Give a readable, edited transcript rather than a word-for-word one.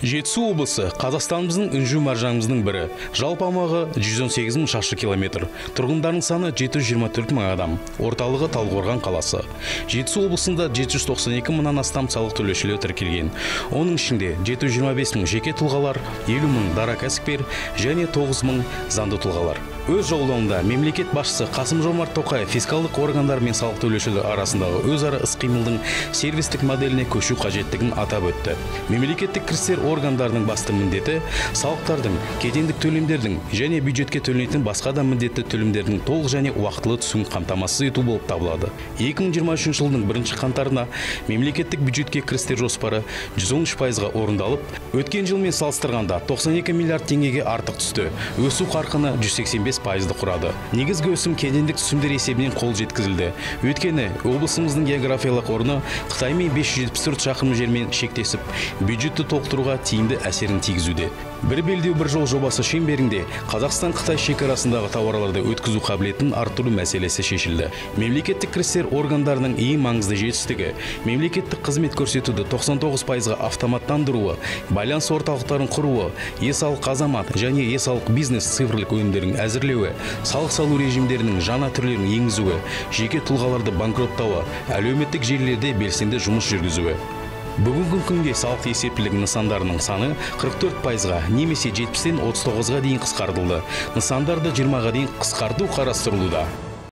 Жетісу облысы Қазақстанымыздың үнжу маржанымыздың бірі. Жалпы аумағы 118 мың шаршы километр. Тұрғындарының саны 724 мың адам. Орталығы Талдықорған қаласы. Жетісу облысында 792 мыңнан астам салық төлеушілер тіркелген. Оның ішінде 725 мың жеке тұлғалар, 50 мың дара кәсіпкер және 9 мың заңды тұлғалар. Өз жолдауында мемлекет басшысы Қасым-Жомарт Тоқаев фискалдық органдар мен салық төлеушілер арасындағы өзара іс-қимылдың сервистік моделіне көшу қажеттігін атап өтті. Мемлекеттік кірістер органдарының басты міндеті салықтардың, кедендік төлемдердің және бюджетке төленетін басқа да міндетті төлемдердің толық және уақытылы түсуін қамтамасыз ету болып табылады. 2023 жылдың 1 қаңтарына мемлекеттік бюджетке кірістер жоспары 113%-ға орындалып, өткен жылмен салыстырғанда 92 миллиард теңгеге артық түсті. Өсу қарқыны 185%-ды құрады. Негізгі өсім кедендік түсімдер есебінен қол жеткізілді. Өйткені облысымыздың географиялық орны Қытаймен 574 шақырым жермен шектесіп, бюджетті толықтыруға тиімді әсерін тигізуде. Бір белдеу бір жол жобасы шеңберінде Қазақстан-Қытай шекарасындағы тауарларды өткізу қабілетін арттыру мәселесі шешілді. Мемлекеттік кірістер органдарының ең маңызды жетістігі мемлекеттік қызмет көрсетуді 99%-ға автоматтандыруы, байланыс орталықтарын құруы, е-салық азамат және е-салық бизнес цифрлық өнімдерін әзірлеуі, салық салу режимдерінің жаңа түрлерін енгізуі, жеке тұлғаларды банкроттауы, әлеуметтік желілерде белсенді жұмыс жүргізуі. Бүгінгі күнге салық есептілік нысандарының саны 44%-ға немесе 70-тен 39-ға дейін қысқартылды. Нысандарды 20-ға дейін қысқарту қарастырылуда.